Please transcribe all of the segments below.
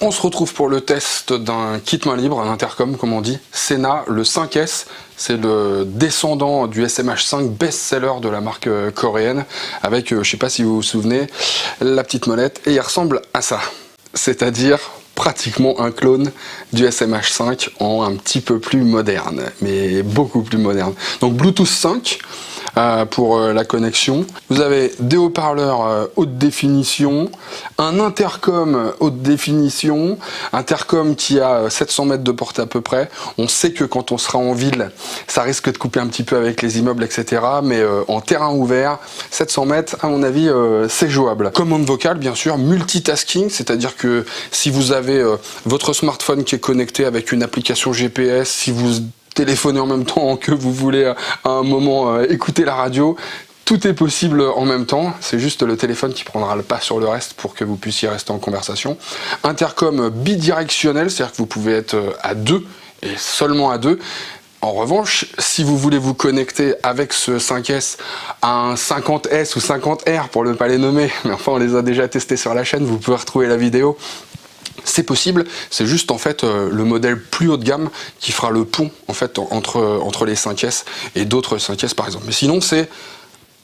On se retrouve pour le test d'un kit main libre, un intercom comme on dit, Sena, le 5S. C'est le descendant du SMH5 best-seller de la marque coréenne, avec, je sais pas si vous vous souvenez, la petite molette, et il ressemble à ça. C'est-à-dire pratiquement un clone du SMH5 en un petit peu plus moderne, mais beaucoup plus moderne. Donc Bluetooth 5 pour la connexion. Vous avez des haut-parleurs haute définition, un intercom haute définition, intercom qui a 700 mètres de portée à peu près. On sait que quand on sera en ville, ça risque de couper un petit peu avec les immeubles, etc. Mais en terrain ouvert, 700 mètres, à mon avis, c'est jouable. Commande vocale, bien sûr, multitasking, c'est-à-dire que si vous avez votre smartphone qui est connecté avec une application GPS, si vous téléphonez en même temps que vous voulez à un moment écouter la radio, tout est possible en même temps, c'est juste le téléphone qui prendra le pas sur le reste pour que vous puissiez rester en conversation. Intercom bidirectionnel, c'est-à-dire que vous pouvez être à deux et seulement à deux. En revanche, si vous voulez vous connecter avec ce 5S à un 50S ou 50R pour ne pas les nommer, mais enfin on les a déjà testés sur la chaîne, vous pouvez retrouver la vidéo. C'est possible, c'est juste en fait le modèle plus haut de gamme qui fera le pont en fait entre les 5S et d'autres 5S par exemple. Mais sinon c'est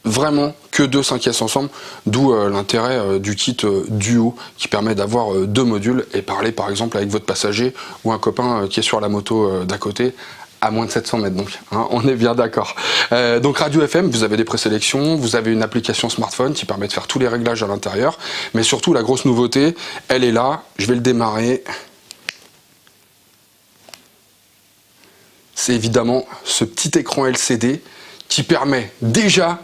vraiment que deux 5S ensemble, d'où l'intérêt du kit duo qui permet d'avoir deux modules et parler par exemple avec votre passager ou un copain qui est sur la moto d'à côté à moins de 700 mètres donc, hein, on est bien d'accord. Donc radio FM, vous avez des présélections, vous avez une application smartphone qui permet de faire tous les réglages à l'intérieur, mais surtout la grosse nouveauté, elle est là, je vais le démarrer. C'est évidemment ce petit écran LCD qui permet déjà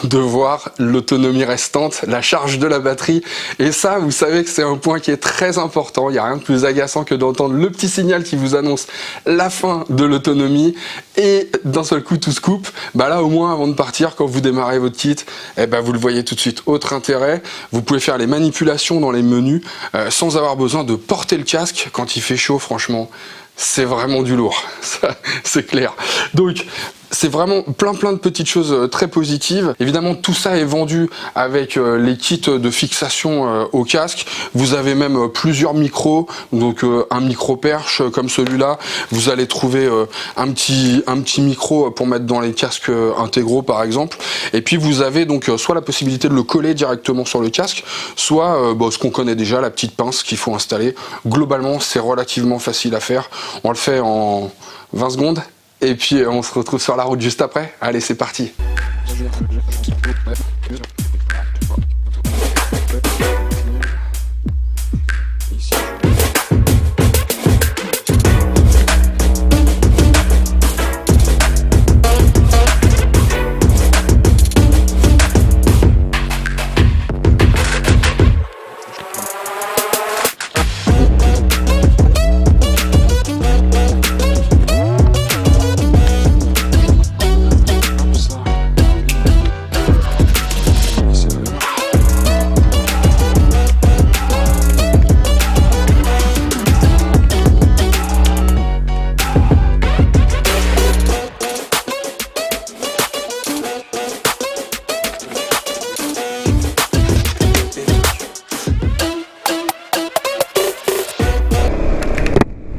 de voir l'autonomie restante, la charge de la batterie, et ça vous savez que c'est un point qui est très important. Il n'y a rien de plus agaçant que d'entendre le petit signal qui vous annonce la fin de l'autonomie et d'un seul coup tout se coupe. Bah là au moins avant de partir, quand vous démarrez votre kit, eh ben, vous le voyez tout de suite. Autre intérêt, vous pouvez faire les manipulations dans les menus sans avoir besoin de porter le casque quand il fait chaud. Franchement, c'est vraiment du lourd, c'est clair. Donc c'est vraiment plein de petites choses très positives. Évidemment, tout ça est vendu avec les kits de fixation au casque. Vous avez même plusieurs micros, donc un micro perche comme celui-là. Vous allez trouver un petit micro pour mettre dans les casques intégraux par exemple. Et puis vous avez donc soit la possibilité de le coller directement sur le casque, soit ce qu'on connaît déjà, la petite pince qu'il faut installer. Globalement, c'est relativement facile à faire. On le fait en 20 secondes. Et puis on se retrouve sur la route juste après. Allez, c'est parti.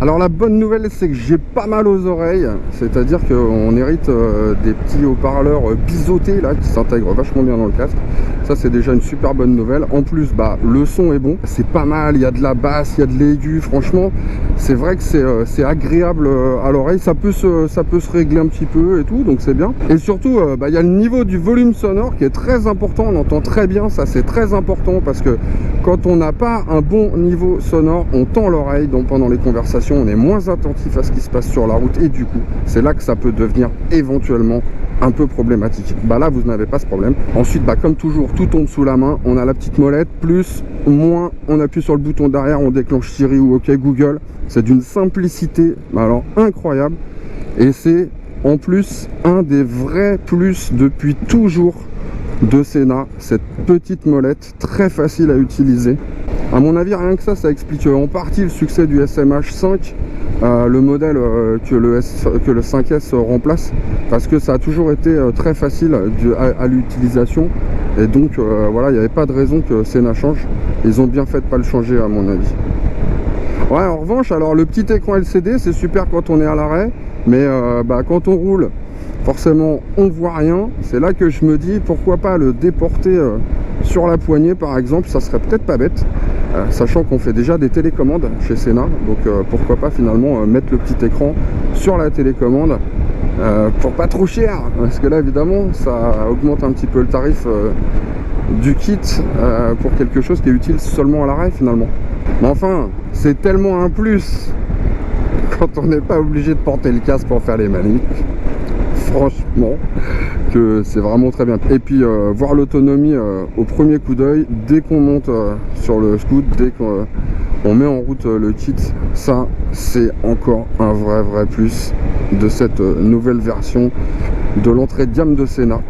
Alors la bonne nouvelle, c'est que j'ai pas mal aux oreilles, c'est-à-dire qu'on hérite des petits haut-parleurs biseautés là qui s'intègrent vachement bien dans le casque. Ça c'est déjà une super bonne nouvelle. En plus le son est bon, c'est pas mal, il y a de la basse, il y a de l'aigu, franchement c'est vrai que c'est agréable à l'oreille. Ça peut se régler un petit peu et tout, donc c'est bien. Et surtout il y a le niveau du volume sonore qui est très important, on entend très bien, ça c'est très important parce que quand on n'a pas un bon niveau sonore, on tend l'oreille, donc pendant les conversations on est moins attentif à ce qui se passe sur la route et du coup c'est là que ça peut devenir éventuellement un peu problématique. Là vous n'avez pas ce problème. Ensuite comme toujours tout tombe sous la main, on a la petite molette, plus moins on appuie sur le bouton derrière, on déclenche Siri ou OK Google. C'est d'une simplicité alors incroyable et c'est en plus un des vrais plus depuis toujours de Sena, cette petite molette très facile à utiliser. À mon avis, rien que ça explique en partie le succès du SMH5, le modèle que le 5S remplace, parce que ça a toujours été très facile à l'utilisation, et donc voilà, il n'y avait pas de raison que Sena change. Ils ont bien fait de pas le changer à mon avis. Ouais, en revanche, alors le petit écran LCD, c'est super quand on est à l'arrêt, mais quand on roule, forcément, on voit rien. C'est là que je me dis, pourquoi pas le déporter sur la poignée, par exemple, ça serait peut-être pas bête, sachant qu'on fait déjà des télécommandes chez Senna, donc pourquoi pas finalement mettre le petit écran sur la télécommande pour pas trop cher, parce que là, évidemment, ça augmente un petit peu le tarif du kit pour quelque chose qui est utile seulement à l'arrêt finalement. Mais enfin, c'est tellement un plus quand on n'est pas obligé de porter le casque pour faire les manipes, franchement, que c'est vraiment très bien. Et puis voir l'autonomie au premier coup d'œil, dès qu'on monte sur le scoot, dès qu'on met en route le kit, ça c'est encore un vrai plus de cette nouvelle version de l'entrée de gamme de Senna.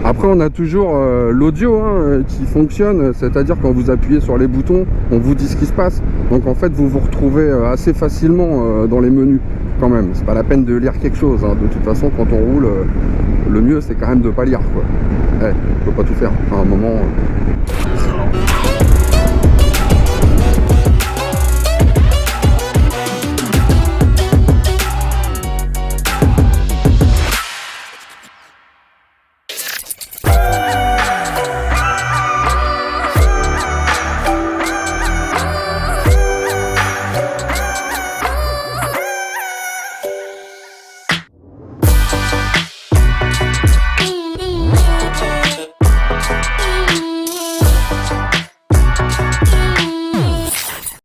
Après, on a toujours l'audio qui fonctionne, c'est-à-dire quand vous appuyez sur les boutons, on vous dit ce qui se passe. Donc en fait, vous vous retrouvez assez facilement dans les menus quand même. C'est pas la peine de lire quelque chose. De toute façon, quand on roule, le mieux c'est quand même de pas lire, quoi. On peut pas tout faire. À un moment,